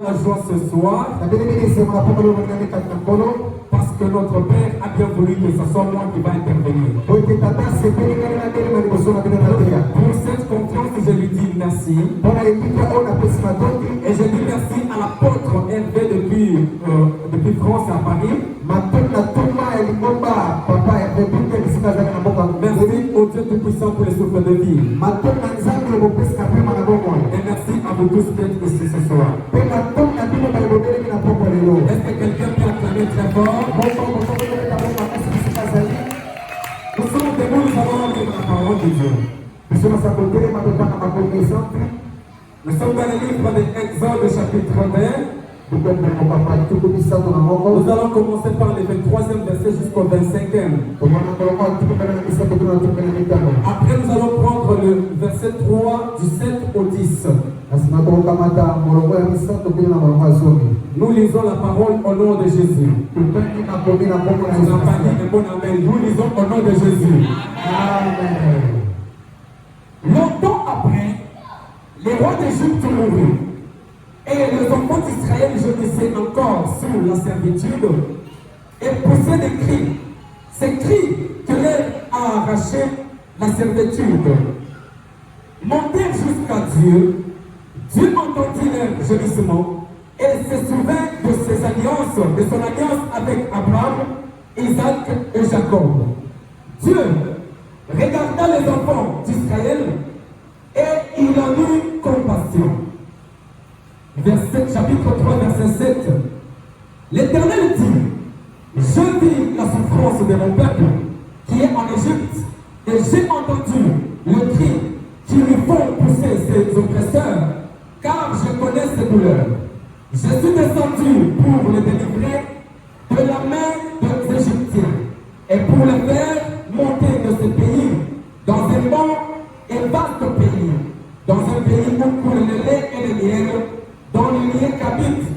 La joie ce soir, parce que notre Père a bien voulu que ce soit moi qui va intervenir. Pour cette confiance, je lui dis merci. Et je dis merci à l'apôtre élevé depuis France à Paris. Merci au Dieu Tout-Puissant pour les souffles de vie. Et merci à vous tous d'être ici ce soir. Est-ce que quelqu'un peut acclamer très fort? Nous sommes debout, nous allons entendre la parole de Dieu. Nous sommes dans le livre de Exode chapitre 20. Nous allons commencer par le 23e verset jusqu'au 25e. Après, nous allons prendre le verset 3 du 7 au 10. Nous lisons la parole au nom de Jésus. Nous lisons au nom de Jésus. Amen. Longtemps après, les rois d'Égypte moururent. Et les enfants d'Israël gémissaient encore sous la servitude et poussaient des cris. Ces cris que leur a arraché la servitude montèrent jusqu'à Dieu. Dieu entendit leur gémissement et se souvint de ses alliances, de son alliance avec Abraham, Isaac et Jacob. Dieu regarda les enfants d'Israël et il en eut compassion. Chapitre 3, verset 7. L'Éternel dit: je vis la souffrance de mon peuple qui est en Égypte, et j'ai entendu le cri qui lui font pousser ses oppresseurs, car je connais ses douleurs. Je suis descendu pour le délivrer de la main des Égyptiens, et pour le faire monter de ce pays, dans un bon et vaste pays, dans un pays où coule le lait et le miel, dans le lieu qu'habitent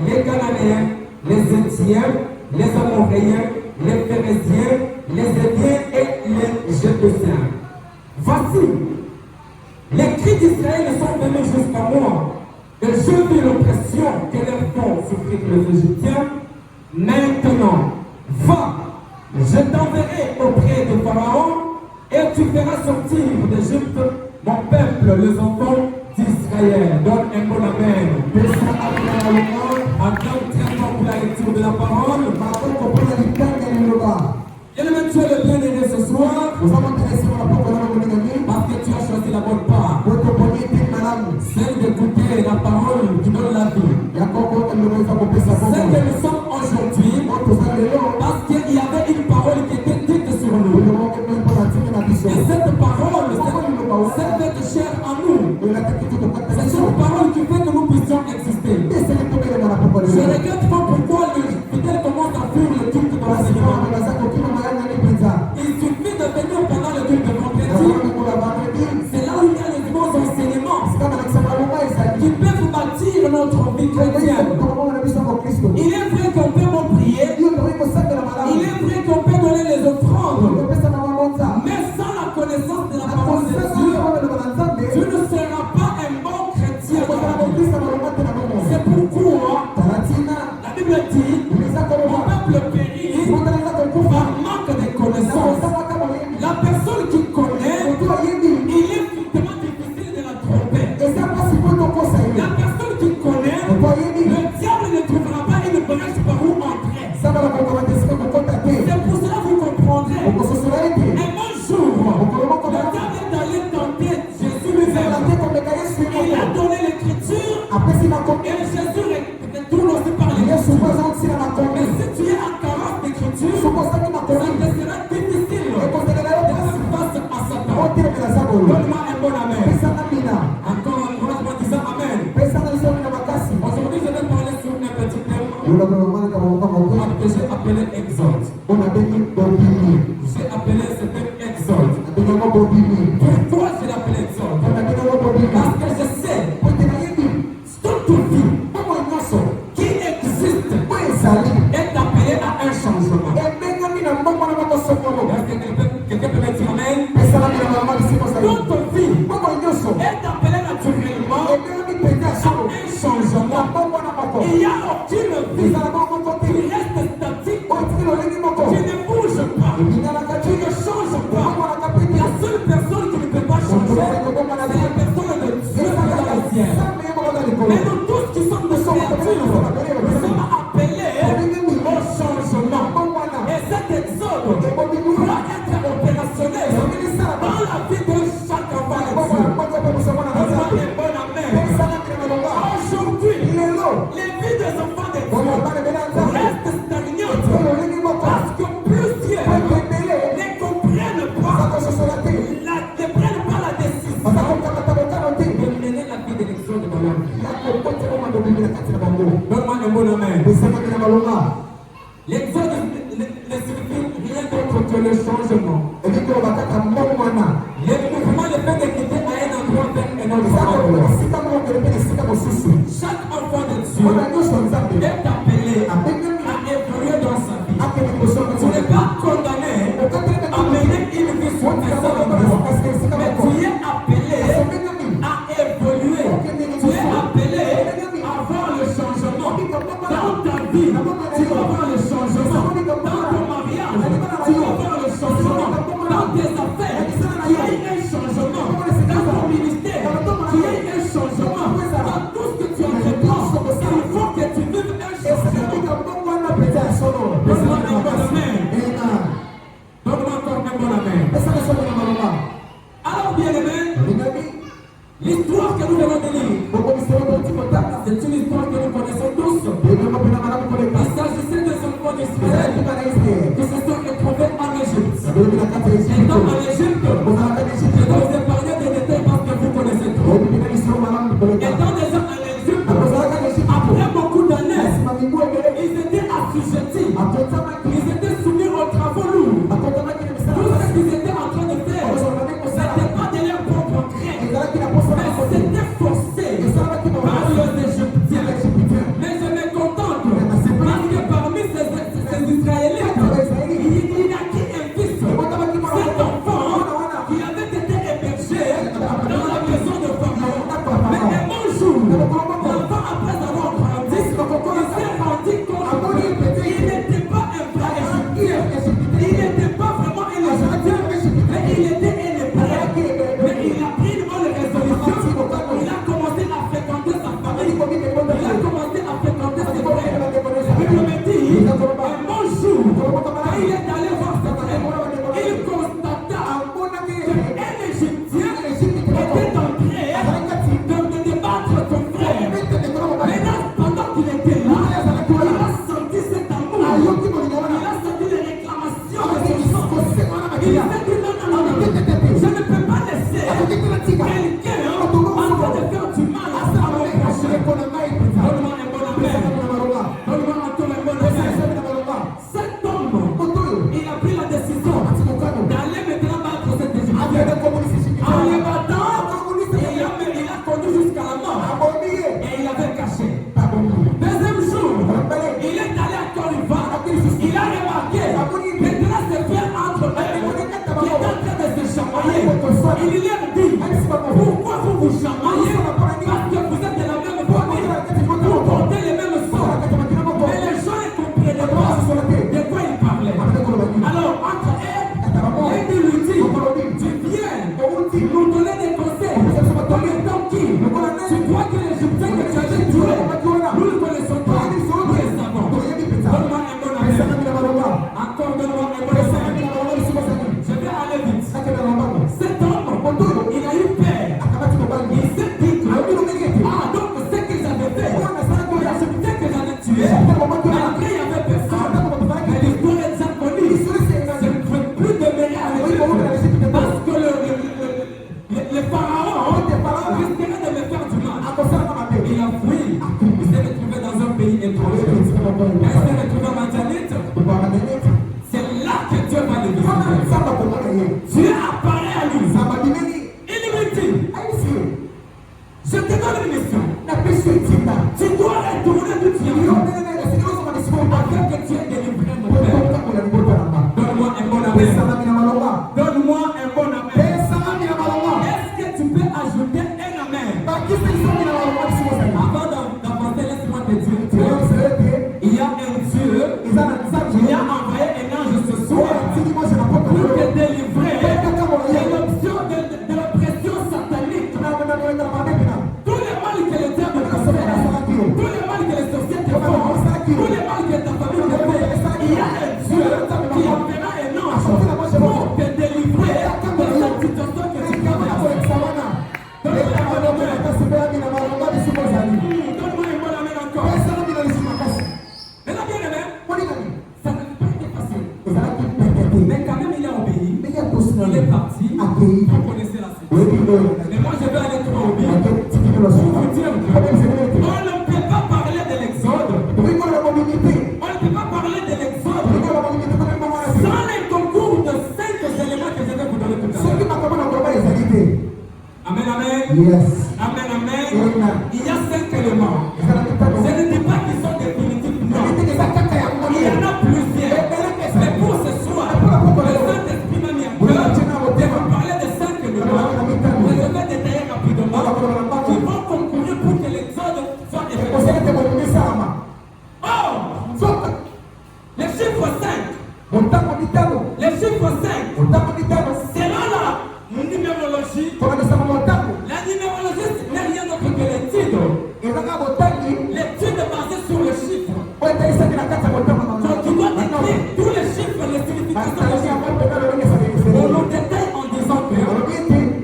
les Cananéens, les Étiens, les Amoréens, les Phéréziens, les Héviens et les Jébuséens. Voici, les cris d'Israël sont venus jusqu'à moi, et je vis l'oppression que leur font souffrir les Égyptiens. Maintenant, va, je t'enverrai auprès de Pharaon, et tu feras sortir d'Égypte mon peuple, les enfants d'Israël. Donne un bon amen. Acclame très fort pour la lecture de la parole. Bien-aimé, tu es le bien-aimé ce soir, parce que tu as choisi la bonne part, celle d'écouter la parole qui donne la vie. Celle que nous sommes aujourd'hui, parce qu'il y avait une parole qui était dite sur nous. Et cette parole, celle fait chair en nous. C'est une parole qui fait que nous puissions exister. Je regrette pas pourquoi les fidèles commencent à fuir le culte de l'enseignement. Il suffit de venir pendant le culte de vendredi. C'est là où il y a les bons enseignements qui peuvent bâtir notre vie chrétienne. Il est vrai qu'on peut prier. Il est vrai qu'on peut donner les offrandes. Mais sans la connaissance de la parole de Dieu, tu ne seras pas un bon chrétien. C'est pourquoi la Bible dit: mon peuple périt par manque de connaissance. La personne qui connaît, il est tellement difficile de la tromper. La personne qui connaît, le diable ne trouvera pas une brèche par où entrer. C'est pour cela que vous comprendrez. Un bon jour, le diable est allé tenter Jésus lui-même. Il a donné l'écriture et Jésus retourne aussi par l'écriture. Mais si tu es en carence d'écriture, ça te sera difficile de faire face à Satan. Donne-moi un bon amen. Encore un grand mot disant amen. Aujourd'hui, je vais parler sur un petit thème que j'ai appelé Exode. J'ai appelé ce thème Exode. Pourquoi je l'appelle Exode? Parce que je sais toute vie qui existe est appelé à un changement. Quelqu'un peut me dire amen? Toute vie est appelée naturellement à un changement. il n'y a aucune vie qui reste statique, qui ne bouge pas, qui ne change pas. La seule personne qui ne peut pas changer, c'est la personne de Dieu dans le ciel. Mais nous tous qui sommes des créatures, nous sommes appelés au changement. Et cet exode doit être opérationnel dans la vie de chaque enfant de Dieu. Aujourd'hui, les vies des enfants de Dieu restent stagnantes parce que plusieurs ne comprennent pas, ne prennent pas la décision de mener la vie de l'exode dans leur vie. Donne-moi un bon amen. L'exode ne signifie rien d'autre que le changement. Le mouvement de fait de quitter à un endroit vers un autre endroit. Chaque enfant de Dieu est appelé à évoluer dans sa vie. Tu n'es pas condamné à mener une vie sur tes endroits, mais tu es appelé à évoluer. Tu es appelé à voir le changement dans ta vie. Tu vas voir le changement dans ton mariage. Tu vas voir le changement dans tes affaires. Tu as un changement dans ton ministère. Tu as un changement dans tout ce que tu entreprends. Il faut que tu vives un changement. Donne-moi un bon amen. Donne-moi encore un bon amen. Alors bien aimé, l'histoire que nous venons de lire, c'est une histoire que nous connaissons tous. Il s'agissait de ce enfant d'Israël qui se sont retrouvés en Égypte. Et donc en Égypte, je dois vous épargner des détails parce que vous connaissez trop. Étant déjà en Égypte, après beaucoup d'années, ils étaient assujettis. Ils étaient soumis aux travaux lourds. Tout ce qu'ils étaient en train de faire, ce n'était pas de leur propre gré, mais c'était forcé par les Égyptiens. Mais je me contente parce que parmi ces Israélites, il y a qui un fils, cet enfant qui avait été hébergé dans la maison de Pharaon. Mais un bon jour, l'enfant, après avoir grandi, il s'est rendu compte qu'il n'était pas un vrai Égyptien. Il n'était pas vraiment un Égyptien, mais il était un Hébreu. Mais il a pris une bonne résolution. Il a commencé à fréquenter sa famille. Il a commencé à fréquenter ses frères. La Bible me dit, un bon jour, quand il est allé voir ses frères, il constata qu'un Égyptien était en train de débattre son frère. Maintenant, pendant qu'il était là, il a senti cet amour. Il a senti les réclamations de son sang. Il s'est dit non, je ne peux pas laisser quelqu'un en train de faire du mal à mon prochain. Donne-moi un bon amen. Donne-moi encore un bon amen. Cet homme, il a pris la décision d'aller maintenant battre cet Égyptien. En le battant, il a conduit jusqu'à la mort. Et il avait caché. Deuxième jour, il est allé à Corriva. Il a remarqué maintenant ses frères entre eux qui étaient en train de se chamailler. Il leur dit, pourquoi vous vous chamaillez? Parce que vous êtes de la même famille. Vous portez les mêmes sorts. Mais les gens ne comprenaient pas de quoi il parlait. Alors, entre eux, il lui dit, tu viens nous donner des conseils. Comme étant qui? Tu crois que l'Égyptien que tu avais tué, nous le connaissons pas. Nous les savons. Donne-moi un bon amen. Encore donne-moi un bon amen. Je vais aller vite. Cet homme accueilli. Vous connaissez la suite. Oui, Mais moi, je vais aller trop au but. Pour vous dire que on ne peut pas parler de l'exode. On ne peut pas parler de l'exode sans les concours de 5 éléments que je vais vous donner tout à l'heure. Amen, amen. Yes. Amen, amen. Il y a 5 éléments. Je ne dis pas qu'ils sont définitifs, non. Il y en a plusieurs. Mais pour ce soir, le Saint-Esprit m'a mis à cœur de vous parler de 5 éléments. Je vais détailler rapidement qui vont concourir pour que l'exode soit effectué. Oh! Le chiffre 5. Le chiffre 5. Selon la numérologie, la numérologie n'est rien d'autre que l'étude. L'étude basée sur le chiffre. Donc tu dois décrire tous les chiffres, les significations des chiffres. On le détaille en disant que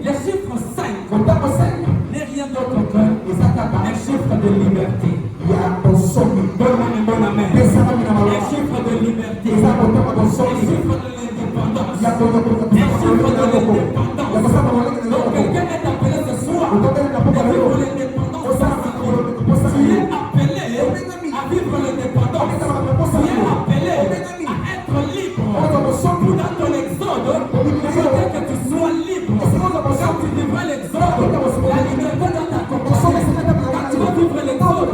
le chiffre 5 n'est rien d'autre qu'un chiffre de liberté. Donne-moi un bon amen. Un chiffre de liberté. Un chiffre de l'indépendance. Un chiffre de l'indépendance. Donc quelqu'un est appelé ce soir à vivre l'indépendance. Tu es appelé à vivre l'indépendance. Tu es appelé à être libre. Pour dans ton exode, je veux que tu sois libre. Quand tu vivras l'exode, la liberté va t'accompagner. Quand tu vas vivre l'exode,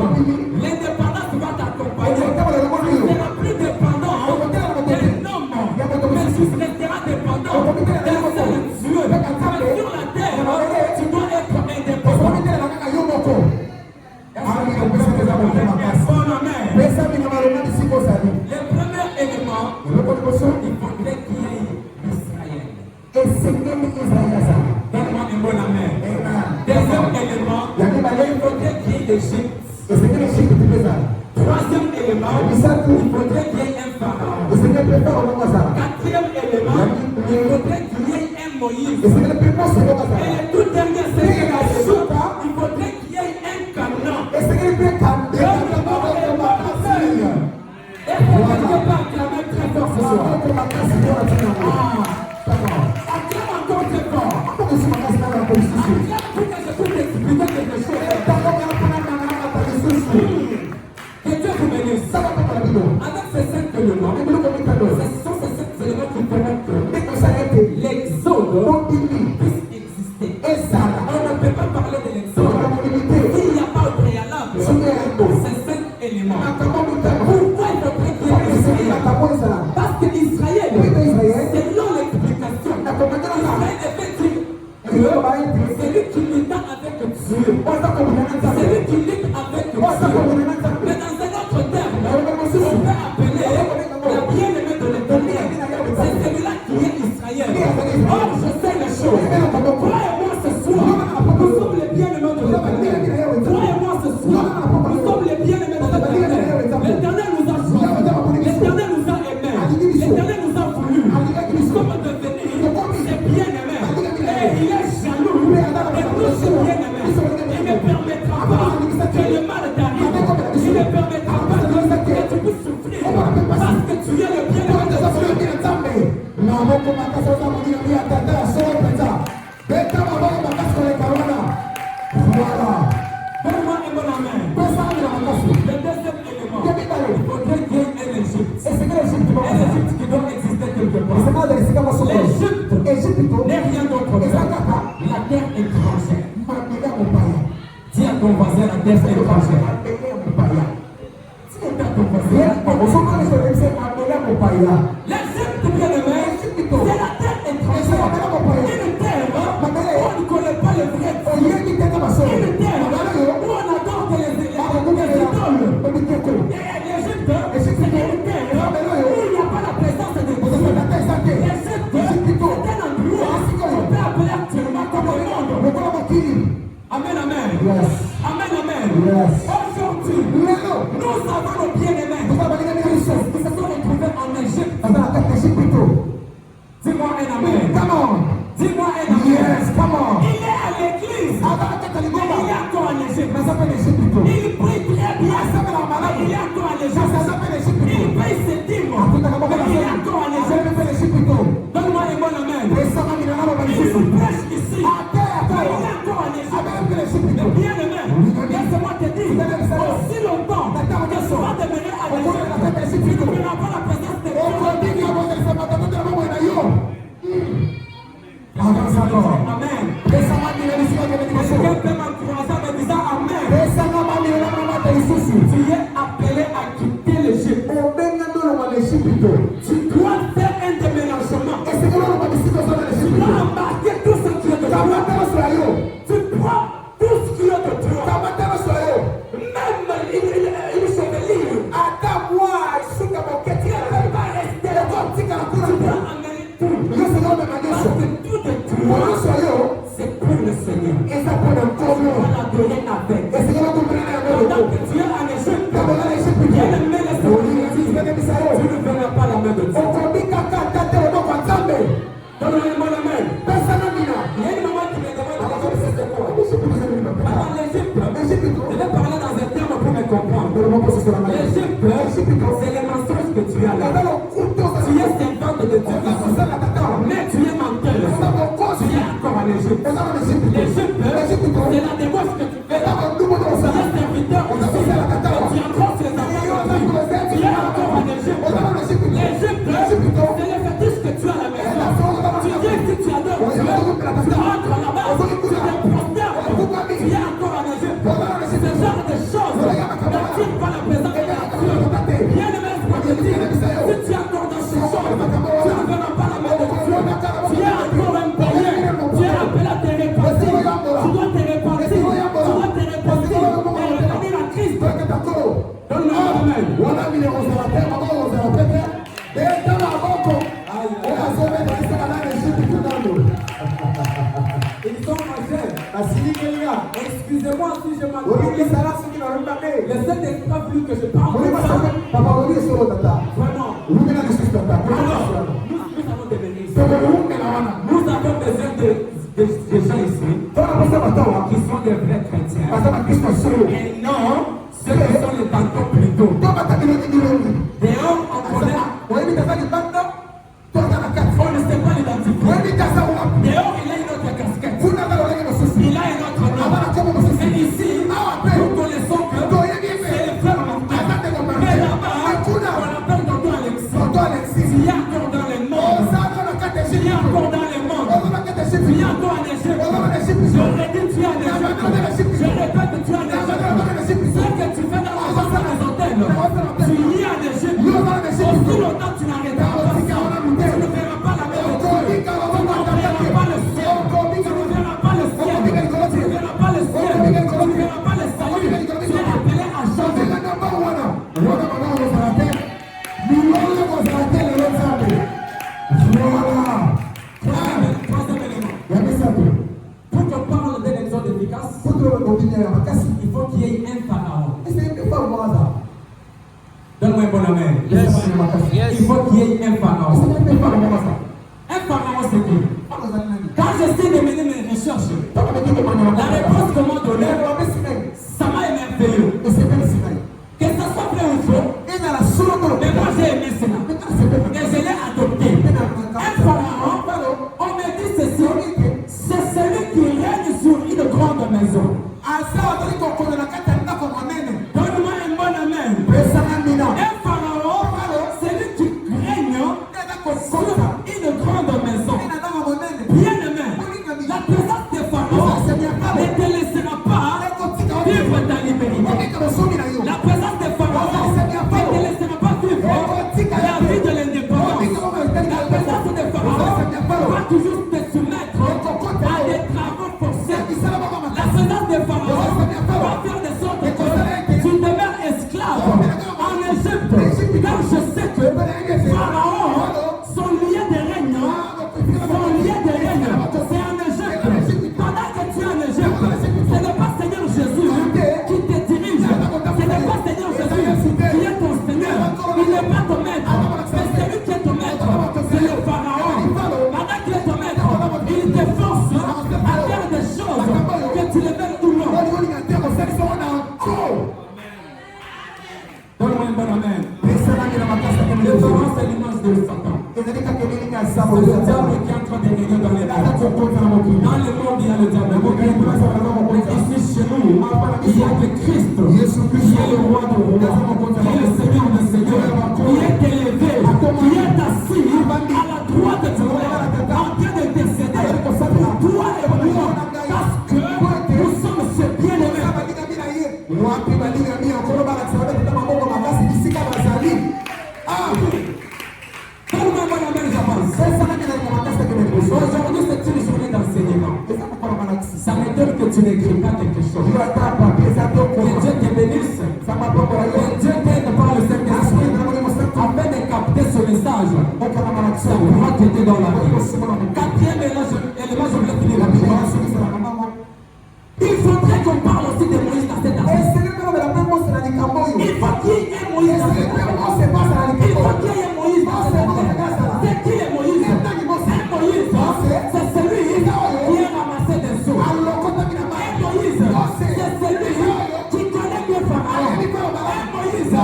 l'indépendance va t'accompagner. Tu ne seras plus dépendant d'un homme, mais tu resteras dépendant d'un seul Dieu. Mais sur la terre, tu dois être indépendant. Le premier élément, il faudrait qu'il y ait Israël. Donne-moi un bon amen. Deuxième élément, il faudrait qu'il y ait l'Égypte. Troisième élément, il faudrait qu'il y ait un pharaon. Quatrième élément, il faudrait qu'il y ait un Moïse. Et le tout dernier, c'est il faudrait qu'il y ait un Canaan. Est-ce que quelque part tu as acclamé très fort ce soir? Acclame encore très fort. Acclame pour que je puisse expliquer quelque chose. Que Dieu vous bénisse. Avec ces 5 éléments, ce sont ces 5 éléments qui feront que l'exode puisse exister. On ne peut pas parler de l'exode s'il n'y a pas au préalable ces 5 éléments. Pourquoi il faudrait qu'il y ait Israël? Parce que Israël, selon l'explication, Israël est celui qui lutte avec Dieu. Celui qui lutte avec Dieu. Mais dans un autre terme, on peut appeler la bien-aimée de l'Éternel. C'est celui-là qui est Israël. Or, je sais les choses. Croyez-moi ce soir, nous sommes les bien-aimés de l'Éternel. Croyez-moi ce soir, nous sommes les bien-aimés de l'Éternel. L'Éternel nous a choisis. L'Éternel nous a aimés. L'Éternel nous a voulu. Nous sommes devenus ses bien-aimés. Et il est jaloux. Et nous sommes bien-aimés. Il ne permettra pas que le mal t'arrive. Il ne permettra pas que tu puisses souffrir. Parce que tu es le bien-aimé de Dieu. Voilà. Donne-moi un bon amen. Le deuxième élément, il faudrait qu'il y ait un Égypte. Un Égypte qui doit exister quelque part. L'Égypte n'est rien d'autre que la terre étrangère. Dis à ton voisin la terre étrangère. Dis à ton voisin. L'Égypte, bien aimé, c'est la terre étrangère. Une terre où on ne connaît pas le vrai Dieu. Une terre où on adore les idoles. Et l'Égypte, c'est une terre où il n'y a pas la présence de Dieu. L'Égypte, c'est un endroit qu'on peut appeler actuellement comme le monde. Amen, amen. Yes. Amen, amen. Yes. Aujourd'hui, nous avons nos bien-aimés qui se sont retrouvés en Égypte. Dis-moi un amen. Come on. Dis-moi un amen. Yes, come on. Il est à l'église. Mais il est encore en Égypte. Il prie très bien. Mais il est encore en Égypte. Il paye ses dîmes. Mais il est encore en Égypte. Donne-moi un bon amen. L'Égypte, c'est les mensonges que tu as là. Tu es servante de Dieu, mais tu es menteur. Tu es encore en Égypte. L'Égypte, c'est la débauche que tu fais là. Tu es serviteur aussi, mais tu enfonces les enfants. Tu es encore en Égypte. L'Égypte, c'est les fétiches que tu as à la maison. Tu dis si tu adores Dieu, tu rentres là-bas, tu te prosternes. Tu es encore en Égypte. Ce genre de choses n'attirent pas la présence de Dieu. Bien le même pour te dire, si tu es encore dans ces choses, tu ne verras pas la main de Dieu. Tu es encore un païen. Tu es appelé à te repentir. Tu dois te repentir. Tu dois te repentir et revenir à Christ. Donne-moi la main. Ils sont âgés. Excusez-moi si je m'appelle. Le Saint-Esprit a voulu que je parle. Vraiment. Alors, nous avons devenu ici. Nous avons besoin de gens ici qui sont des vrais chrétiens. Et non, ceux qui sont les tantons plutôt. Dehors, on connaît. On ne sait pas l'identifier. Dehors, il a une autre casquette. Il a un autre nom. Et ici, nous connaissons que c'est le frère menteur. Mais là-bas, on l'appelle Tonton Alexis. Tu es encore dans le monde. Tu es encore dans le monde. Tu es encore en Égypte. Je redis, tu es en Égypte. Je répète, tu es en Égypte. Ce que tu fais dans la face des hôtels, tu y es en Égypte. Aussi longtemps tu n'arrêteras pas ça. Tu ne verras pas la même chose. Tu ne verras pas le ciel. Tu ne verras pas le ciel. Tu ne verras pas le ciel. Tu ne verras pas le salut. Tu es appelé à changer. Troisième élément. Pour qu'on parle d'un exode efficace, il faut qu'il y ait un pharaon. Donne-moi un bon amen. Il faut qu'il y ait un pharaon. Un pharaon, c'est qui? Quand j'essaie de mener mes recherches, la réponse qu'on m'a donnée, ça m'a émerveillé. Que ça soit vrai ou faux, mais moi j'ai aimé cela. Et je l'ai adopté. Un pharaon, on me dit ceci, c'est celui qui règne sur une grande maison. Donne-moi un bon amen. Un pharaon, c'est lui qui règne sur une grande maison. Bien aimé, la présence des pharaons ne te laissera pas vivre ta liberté. La présence des pharaons ne te laissera pas vivre la vie de l'indépendance. La présence des pharaons va toujours te soumettre à des travaux forcés. La présence des pharaons va faire de sorte que tu demeures esclave en Égypte. Car je sais que Pharaon, son lieu de règne, c'est en Égypte. Pendant que tu es en Égypte, ce n'est pas Seigneur Jésus qui te dirige. Ce n'est pas Seigneur Jésus qui est ton Seigneur. Il n'est pas ton maître. Mais c'est lui qui est ton maître. C'est le Pharaon. Pendant qu'il est ton maître, il te force à faire des choses que tu les mets ou non. Donne-moi un bon amen. Le pharaon, c'est l'image de Satan. C'est le diable qui est en train de régner dans les mondes. Dans le monde, il y a le diable. Ici, chez nous, il y a le Christ, qui est le roi de rois, qui est le Seigneur des seigneurs, qui est élevé, qui est assis à la droite du Père, en train de décéder pour toi et pour moi, parce que nous sommes ses bien-aimés. Aujourd'hui, c'est une journée d'enseignement. Ça m'étonne que tu n'écris pas quelque chose. Que Dieu te bénisse. Que Dieu t'aide par le Saint-Esprit afin de capter ce message. Ça pourra t'aider dans la vie. Quatrième élément, je voulais finir rapidement. Il faudrait qu'on parle aussi de Moïse dans cette affaire. Il faut qu'il y ait Moïse dans cette affaire. Il faut qu'il y ait Moïse dans cette affaire. C'est qui est Moïse? Moïse, c'est celui qui est ramassé des eaux. Et Moïse, c'est celui qui connaît bien Pharaon. Et Moïse,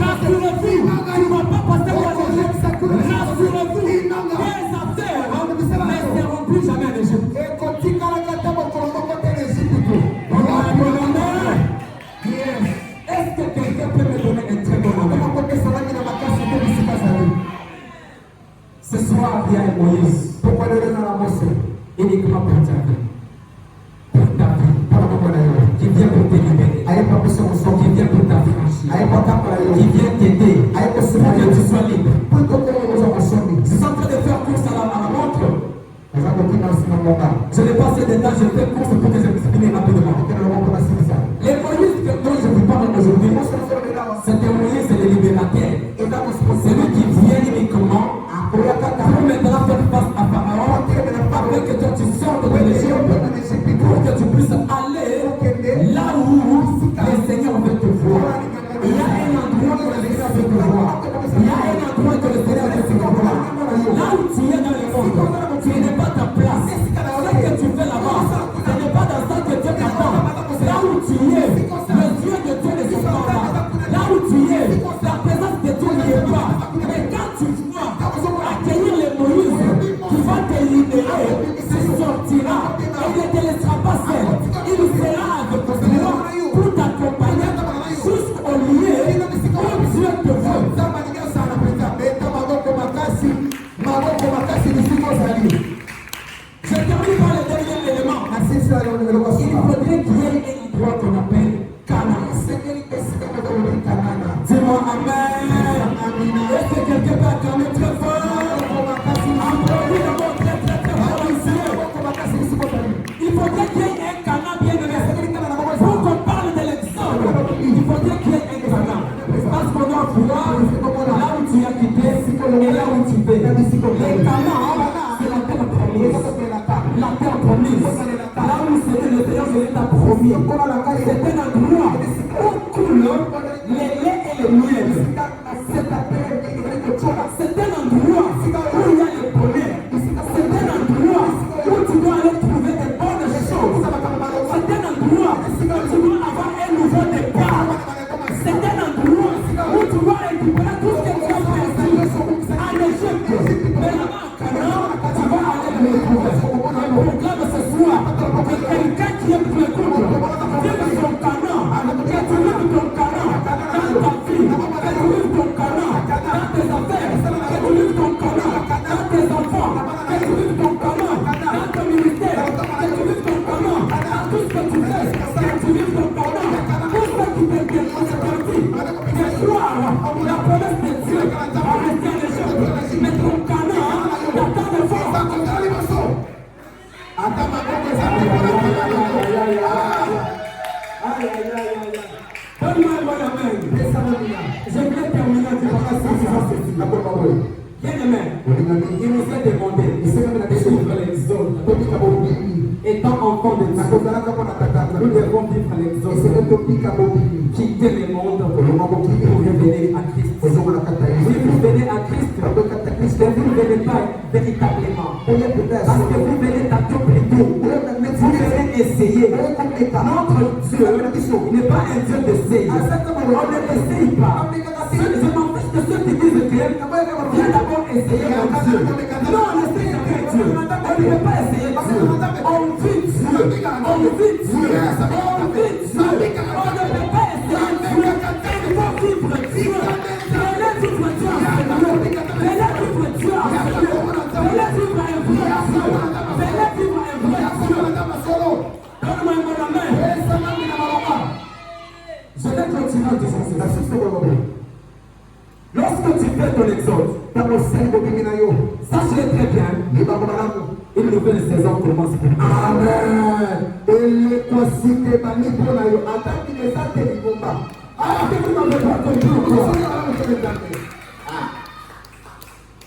Rassurez-vous, tu ne vas pas passer par l'Égypte. Rassurez-vous, tes affaires ne seront plus jamais en Égypte. Est-ce que quelqu'un peut me donner un très bon avis? Ce soir, il y a Moïse. Pourquoi le uniquement pour ta vie? Pour ta vie. Qui vient pour te libérer. Qui vient pour t'affranchir. Qui vient t'aider. Pour que tu sois libre. Je suis en train de faire course à la montre. Je n'ai pas assez de temps, je fais course pour que je puisse finir rapidement. Les Moïse dont je vous parle aujourd'hui, c'est un Moïse le libérateur. C'est lui qui vient uniquement pour maintenant faire face à Pharaon, afin que toi tu sortes de l'Égypte, pour que tu puisses aller là où le Seigneur veut te voir. Il y a un endroit que le Seigneur veut te voir. Il y a un endroit que le Seigneur veut te voir. Là où tu es dans le monde, tu n'es pas ta place. Ce que tu fais là-bas, ce n'est pas dans ça que Dieu t'attend. Là où tu es, le Dieu de Dieu ne se pas là. Là où tu es, la présence de Dieu n'y est pas. Mais quand tu vois accueillir les Moïse qui va te libérer, tu sortiras et il ne te laissera pas seul. Il sera avec toi pour t'accompagner jusqu'au lieu où Dieu te veut. Je termine par le dernier élément. Il faudrait qu'il y ait un endroit qu'on appelle Canaan. Dis-moi Amen. Est-ce que quelqu'un peut acclamer très fort? Applaudis d'abord très très très fort ici. Il faudrait qu'il y ait un Canaan bien aimé. Pour qu'on parle de l'exode, il faudrait qu'il y ait un Canaan. Parce qu'on doit voir là où tu as quitté et là où tu es. Les Canaan, c'est la terre promise. La terre promise. Là où c'était le Seigneur de l'État promis. C'est un endroit où coule les laits et les miel. C'est un endroit où il y a les bonheurs. C'est un endroit où tu dois aller trouver des bonnes choses. C'est un endroit où tu dois avoir un nouveau départ. C'est un endroit où tu dois récupérer tout ce que tu as perdu en Égypte. Mais là-bas, en Canaan, tu vas aller le retrouver. On proclame ce soir que quelqu'un qui est plus court, vive son Canaan, que tu vives ton Canaan dans ta vie, que tu vives ton Canaan dans tes affaires, que tu vives ton Canaan dans tes enfants, que tu vives ton Canaan dans ton ministère, que tu vives ton Canaan dans tout ce que tu fais, que tu vives ton Canaan, tout ce qui te dérange parti. Ce soir, la promesse de Dieu va rester en Égypte, mais ton Canaan t'attend de force. Donne-moi un bon amen. Je voulais terminer en disant bien aimé, il nous est demandé de vivre l'exode. Étant enfant de Dieu, nous devons vivre l'exode. Quitter le monde pour revenir à Christ. Si vous venez à Christ, vous ne venez pas véritablement. Parce que vous venez tâter plutôt. Vous venez essayer. Notre Dieu n'est pas un Dieu d'essayer. On ne l'essaye pas. Je m'en fiche de ceux qui disent que viens d'abord essayer mon Dieu. Non, on n'essaye jamais Dieu. On ne peut pas essayer Dieu. On vit Dieu. On vit Dieu. On vit Dieu. On ne peut pas essayer Dieu. Il faut vivre Dieu. Venez vivre Dieu en Seigneur. Venez vivre Dieu en Seigneur. Venez vivre un vrai Dieu. Venez vivre un vrai Dieu. Donne-moi un bon amen. Je vais continuer en disant cela. Lorsque tu fais ton exode, sache-le très bien, une nouvelle saison commence pour toi. Amen.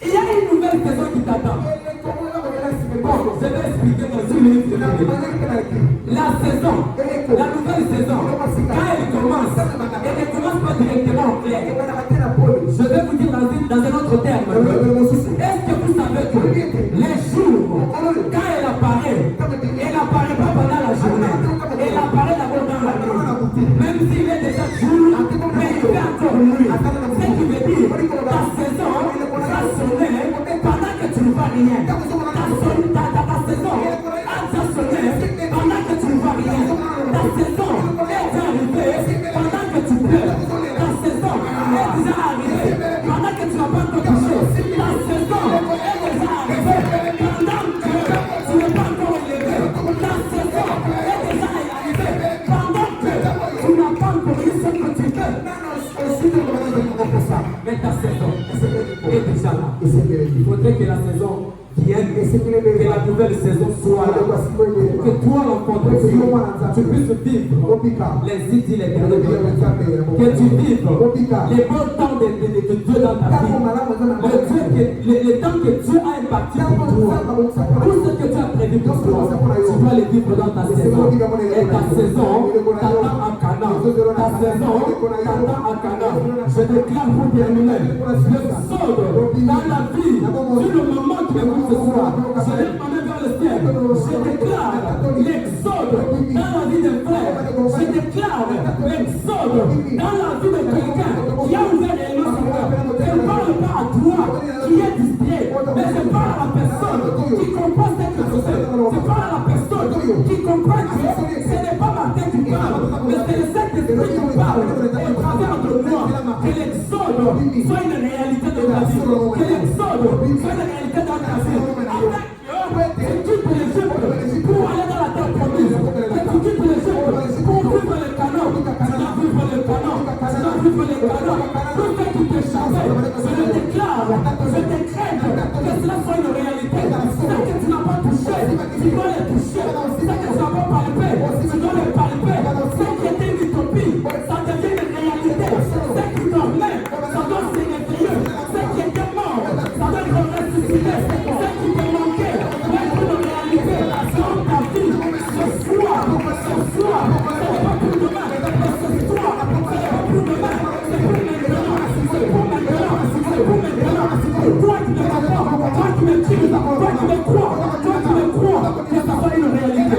Il y a une nouvelle saison qui t'attend. Je vais expliquer dans une minute. La saison, la nouvelle saison, quand elle commence, elle ne commence pas directement au clair. Je vais vous dire dans un autre terme. Est-ce que vous savez que les jours, quand elle apparaît pas pendant la journée. Elle apparaît d'abord dans la nuit. Même s'il est déjà jour, mais il fait encore nuit. Ce qui veut dire, ta saison va sonner pendant que tu ne vois rien. Ta saison a déjà sonné pendant que tu ne vois rien. Ta saison est déjà arrivée pendant que tu pleures. Ta saison est déjà arrivée pendant que tu n'as pas encore touché. Ta saison est déjà arrivée pendant que tu n'es pas encore élevé. Ta saison est déjà arrivée pendant que tu n'as pas encore eu ce que tu veux. Mais ta saison est déjà là. Il faudrait que la saison vienne, que la nouvelle saison soit là. Que toi, l'enfant de Dieu, tu puisses vivre les idées, les derniers temps. Que tu vives les bons temps de Dieu dans ta vie. Les temps que Dieu a imparti pour toi. Tout ce que tu as prévu pour toi, tu dois les vivre dans ta saison. Et ta saison t'attend à Canaan. Ta saison t'attend à Canaan. Je déclare pour terminer l'exode dans la vie, sur le moment qui est ce soir. Je lève ma main vers le ciel. Je déclare l'exode dans la vie des frères. Je déclare l'exode dans la vie de quelqu'un qui a ouvert les mains sur toi. Je ne parle pas à toi qui est distrait, mais je parle à la personne qui comprend ce que je fais. Je parle à la personne qui comprend que ce n'est pas ma tête qui parle, mais c'est le Saint-Esprit qui parle au travers de moi. Que l'exode soit une réalité de ta vie. Que l'exode soit une réalité dans ta vie. Tu quittes l'Égypte pour aller dans la terre promise. Tu quittes l'Égypte pour vivre le canon. Tu dois vivre le canon. Tu dois vivre le canon. Tout ce qui t'échappait, je le déclare, je décrète que cela soit une réalité. Ce que tu n'as pas touché, tu dois le toucher. Ce que tu n'as pas palpé, tu dois le palper. Ce qui était une utopie, ça devient une réalité. Ce qui dormait, ça doit se réveiller. Ce qui était mort, ça doit être ressuscité. Ce qui te manquait, doit être une réalité. Dans ta vie, ce soir, ce n'est pas pour demain, mais ce soir, ce n'est pas pour demain, c'est pour maintenant, c'est pour maintenant, c'est pour maintenant. Toi qui me rapportes, toi qui me tues, toi qui me crois, que ça soit une réalité.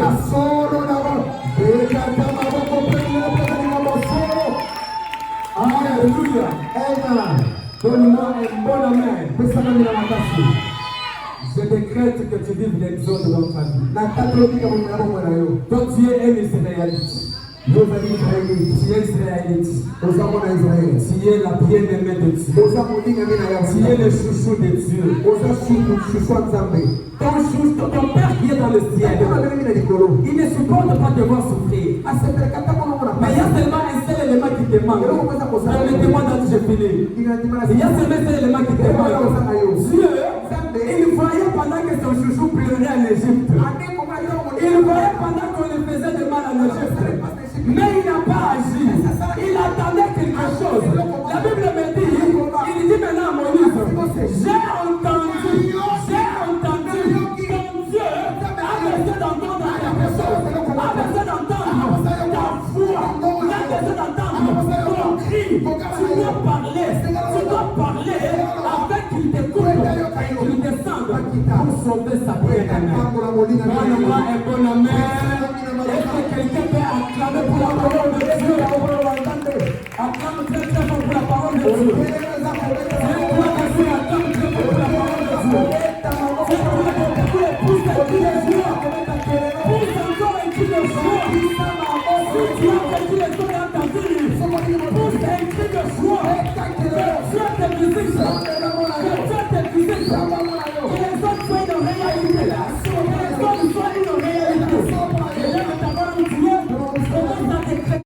Alléluia. Donne-moi un bon amen. Je décrète que tu vives l'exode dans ta vie. Ton Dieu est Israélite. Tu es Israélite. Tu es la bien-aimée de Dieu. Tu es le chouchou de Dieu. Ton père qui est dans le ciel, il ne supporte pas de voir souffrir. Mais il y a seulement un seul élément qui te manque. Permettez-moi d'être fini. Il y a seulement un seul élément qui te manque. Dieu, il voyait pendant que son chouchou pleurait en Égypte. Il voyait pendant qu'on lui faisait du mal en Égypte. Mais il n'a pas agi. Il attendait quelque chose. La Bible me dit, il dit maintenant à Moïse, j'ai entendu ton Dieu a besoin d'entendre quelque chose, a besoin d'entendre ta voix, il a besoin d'entendre ton cri. Tu dois parler avec qu'il t'écoute et qu'il descende pour sauver sa bien-aimée. Donne-moi un bon amen. Est-ce que quelqu'un peut acclamer pour la parole de Dieu? Acclame très très fort pour la parole de Dieu. C'est pour la personne acclame très fort pour la parole de Dieu. C'est pour la personne pousse un cri de joie. Pousse encore un cri de joie. Si tu as un cri de joie dans ta vie, pousse un cri de joie. Dieu te musique.